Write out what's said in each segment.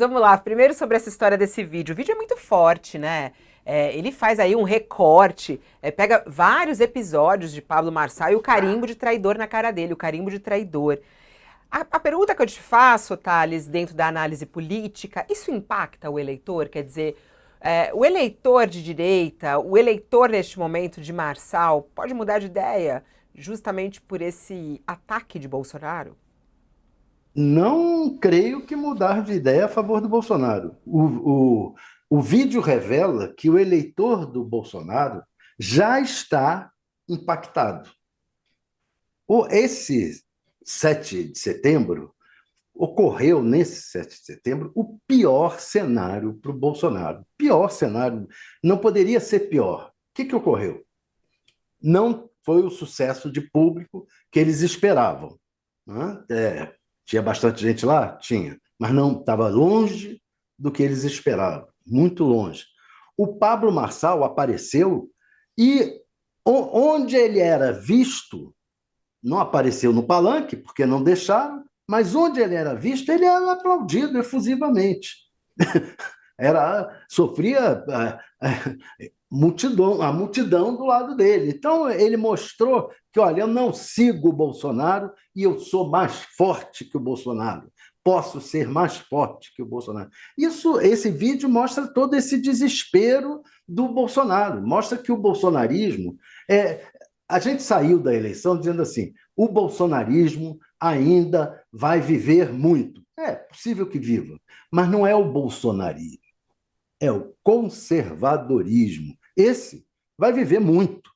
Vamos lá, primeiro sobre essa história desse vídeo. O vídeo é muito forte, né? Ele faz aí um recorte, pega vários episódios de Pablo Marçal e o carimbo de traidor na cara dele, o carimbo de traidor. A pergunta que eu te faço, Thales, dentro da análise política, isso impacta o eleitor? Quer dizer, o eleitor de direita, o eleitor neste momento de Marçal, pode mudar de ideia justamente por esse ataque de Bolsonaro? Não creio que mudar de ideia a favor do Bolsonaro. O vídeo revela que o eleitor do Bolsonaro já está impactado. Esse 7 de setembro, ocorreu nesse 7 de setembro o pior cenário para o Bolsonaro. Pior cenário, não poderia ser pior. O que ocorreu? Não foi o sucesso de público que eles esperavam. Né? Tinha bastante gente lá? Tinha, mas não, estava longe do que eles esperavam, muito longe. O Pablo Marçal apareceu e onde ele era visto, não apareceu no palanque, porque não deixaram, mas onde ele era visto, ele era aplaudido efusivamente. Sofria a multidão do lado dele. Então, ele mostrou que, olha, eu não sigo o Bolsonaro e eu sou mais forte que o Bolsonaro. Posso ser mais forte que o Bolsonaro. Esse vídeo mostra todo esse desespero do Bolsonaro. Mostra que o bolsonarismo a gente saiu da eleição dizendo assim: o bolsonarismo ainda vai viver muito. É possível que viva, mas não é o bolsonarismo, é o conservadorismo. Esse vai viver muito.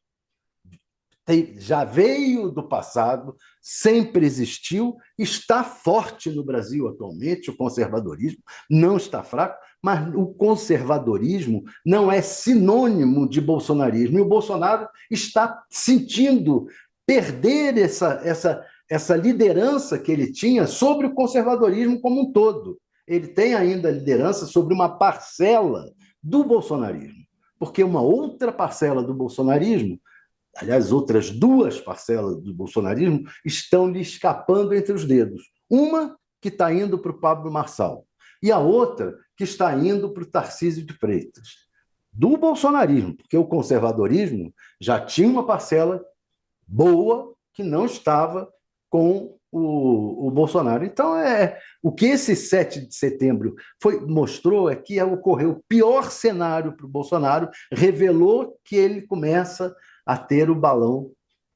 Já veio do passado, sempre existiu, está forte no Brasil atualmente, o conservadorismo não está fraco, mas o conservadorismo não é sinônimo de bolsonarismo. E o Bolsonaro está sentindo perder essa liderança que ele tinha sobre o conservadorismo como um todo. Ele tem ainda liderança sobre uma parcela do bolsonarismo, porque uma outra parcela do bolsonarismo, aliás, outras duas parcelas do bolsonarismo, estão lhe escapando entre os dedos. Uma que está indo para o Pablo Marçal e a outra que está indo para o Tarcísio de Freitas. Do bolsonarismo, porque o conservadorismo já tinha uma parcela boa que não estava com o Bolsonaro. Então, o que esse 7 de setembro mostrou é que ocorreu o pior cenário para o Bolsonaro, revelou que ele começa a ter o balão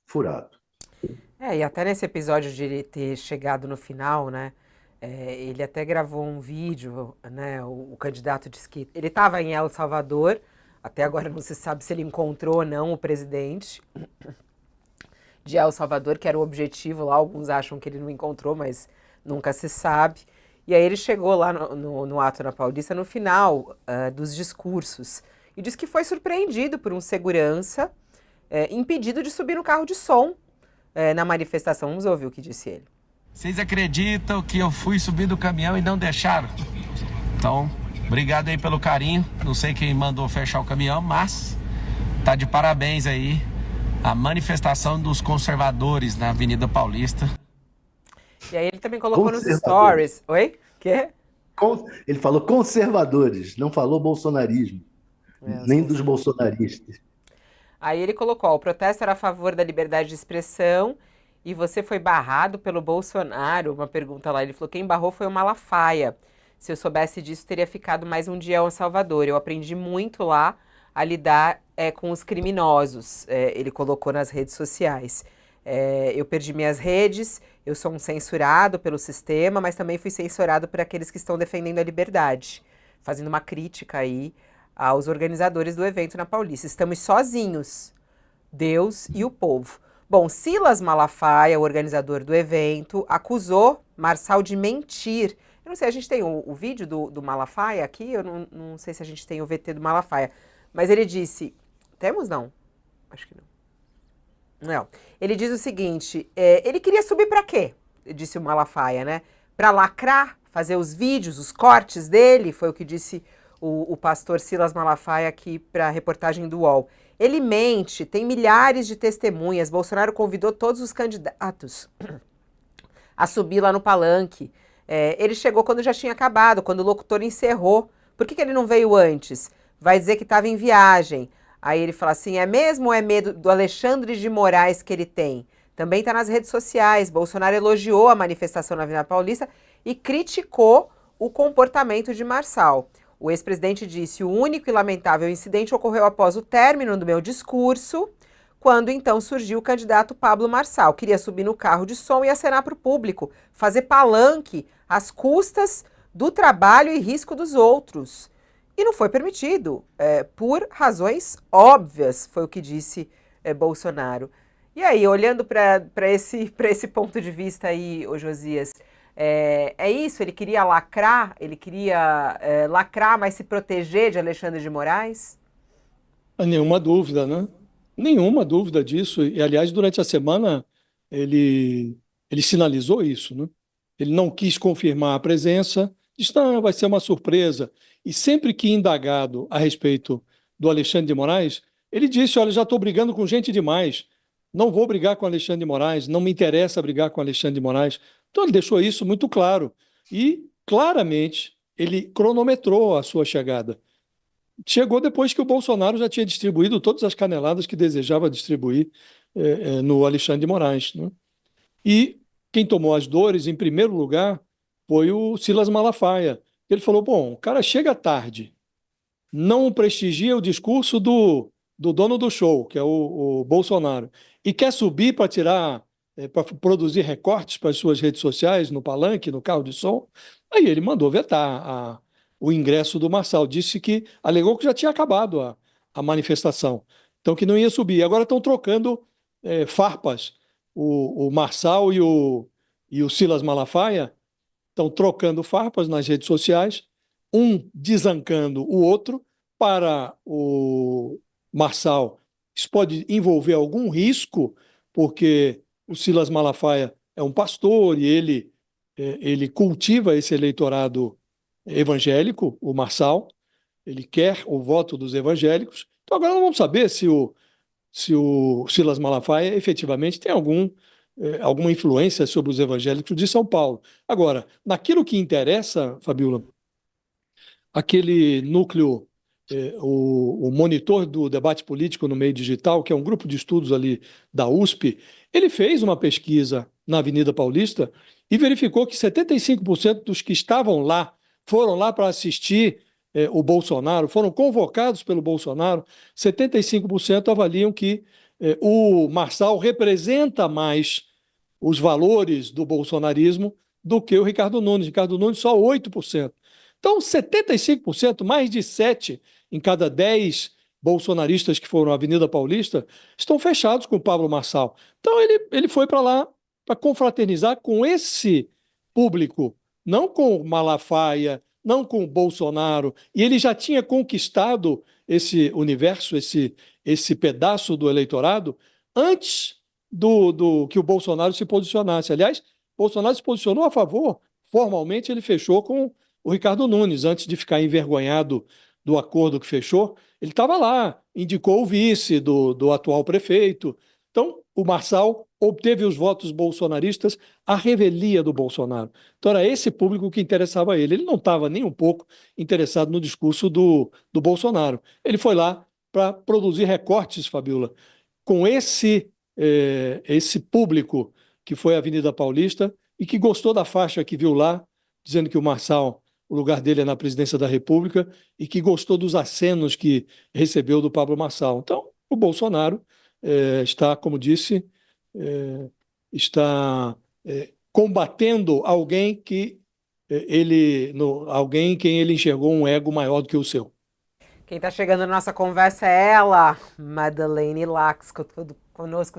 furado. E até nesse episódio de ele ter chegado no final, né? Ele até gravou um vídeo, né? O candidato disse que ele estava em El Salvador, até agora não se sabe se ele encontrou ou não o presidente de El Salvador, que era o objetivo lá. Alguns acham que ele não encontrou, mas nunca se sabe. E aí ele chegou lá no ato na Paulista, no final dos discursos, e disse que foi surpreendido por um segurança impedido de subir no carro de som na manifestação. Vamos ouvir o que disse ele. Vocês acreditam que eu fui subir do caminhão e não deixaram? Então, obrigado aí pelo carinho. Não sei quem mandou fechar o caminhão, mas tá de parabéns aí a manifestação dos conservadores na Avenida Paulista. E aí ele também colocou nos stories. Oi? Quê? Ele falou conservadores, não falou bolsonarismo, nem dos bolsonaristas. Aí ele colocou: o protesto era a favor da liberdade de expressão e você foi barrado pelo Bolsonaro. Uma pergunta lá, ele falou: quem barrou foi o Malafaia. Se eu soubesse disso, teria ficado mais um dia em Salvador. Eu aprendi muito lá a lidar com os criminosos. Ele colocou nas redes sociais. Eu perdi minhas redes, eu sou um censurado pelo sistema, mas também fui censurado por aqueles que estão defendendo a liberdade. Fazendo uma crítica aí aos organizadores do evento na Paulista. Estamos sozinhos, Deus e o povo. Bom, Silas Malafaia, o organizador do evento, acusou Marçal de mentir. Eu não sei, a gente tem o vídeo do Malafaia aqui? Eu não sei se a gente tem o VT do Malafaia. Mas ele disse... Temos, não? Acho que não. Não. Ele diz o seguinte, ele queria subir para quê? Disse o Malafaia, né? Para lacrar, fazer os vídeos, os cortes dele, foi o que disse o pastor Silas Malafaia aqui para a reportagem do UOL. Ele mente, tem milhares de testemunhas. Bolsonaro convidou todos os candidatos a subir lá no palanque. Ele chegou quando já tinha acabado, quando o locutor encerrou. Por que ele não veio antes? Vai dizer que estava em viagem. Aí ele fala assim, é mesmo ou é medo do Alexandre de Moraes que ele tem? Também está nas redes sociais. Bolsonaro elogiou a manifestação na Avenida Paulista e criticou o comportamento de Marçal. O ex-presidente disse, o único e lamentável incidente ocorreu após o término do meu discurso, quando então surgiu o candidato Pablo Marçal. Queria subir no carro de som e acenar para o público, fazer palanque às custas do trabalho e risco dos outros. E não foi permitido, por razões óbvias, foi o que disse Bolsonaro. E aí, olhando para esse ponto de vista aí, ô Josias, é isso? Ele queria lacrar, lacrar, mas se proteger de Alexandre de Moraes? Nenhuma dúvida, né? Nenhuma dúvida disso. E, aliás, durante a semana, ele sinalizou isso, né? Ele não quis confirmar a presença, disse, não, vai ser uma surpresa. E sempre que indagado a respeito do Alexandre de Moraes, ele disse, olha, já estou brigando com gente demais, não vou brigar com Alexandre de Moraes, não me interessa brigar com Alexandre de Moraes. Então, ele deixou isso muito claro. E, claramente, ele cronometrou a sua chegada. Chegou depois que o Bolsonaro já tinha distribuído todas as caneladas que desejava distribuir no Alexandre de Moraes, né? E quem tomou as dores, em primeiro lugar, foi o Silas Malafaia. Ele falou, bom, o cara chega tarde, não prestigia o discurso do dono do show, que é o Bolsonaro, e quer subir para tirar, para produzir recortes para as suas redes sociais, no palanque, no carro de som, aí ele mandou vetar o ingresso do Marçal, alegou que já tinha acabado a manifestação, então que não ia subir. Agora estão trocando farpas, o Marçal e o Silas Malafaia estão trocando farpas nas redes sociais, um desancando o outro. Para o Marçal, isso pode envolver algum risco, porque o Silas Malafaia é um pastor e ele cultiva esse eleitorado evangélico, o Marçal, ele quer o voto dos evangélicos. Então agora nós vamos saber se o Silas Malafaia efetivamente tem alguma influência sobre os evangélicos de São Paulo. Agora, naquilo que interessa, Fabiola, aquele núcleo, o monitor do debate político no meio digital, que é um grupo de estudos ali da USP, ele fez uma pesquisa na Avenida Paulista e verificou que 75% dos que estavam lá, foram lá para assistir o Bolsonaro, foram convocados pelo Bolsonaro, 75% avaliam que o Marçal representa mais os valores do bolsonarismo do que o Ricardo Nunes. Ricardo Nunes só 8%. Então, 75%, mais de 7 em cada 10 bolsonaristas que foram à Avenida Paulista, estão fechados com o Pablo Marçal. Então, ele foi para lá para confraternizar com esse público, não com o Malafaia, não com o Bolsonaro, e ele já tinha conquistado esse universo, esse pedaço do eleitorado, antes do que o Bolsonaro se posicionasse. Aliás, Bolsonaro se posicionou a favor, formalmente ele fechou com o Ricardo Nunes, antes de ficar envergonhado do acordo que fechou, ele estava lá, indicou o vice do atual prefeito. Então, o Marçal obteve os votos bolsonaristas à revelia do Bolsonaro. Então, era esse público que interessava a ele. Ele não estava nem um pouco interessado no discurso do Bolsonaro. Ele foi lá para produzir recortes, Fabiola, com esse público que foi à Avenida Paulista e que gostou da faixa que viu lá, dizendo que o Marçal, o lugar dele é na presidência da República, e que gostou dos acenos que recebeu do Pablo Marçal. Então, o Bolsonaro está, como disse, está combatendo alguém alguém em quem ele enxergou um ego maior do que o seu. Quem está chegando na nossa conversa é ela, Madeleine Lax, conosco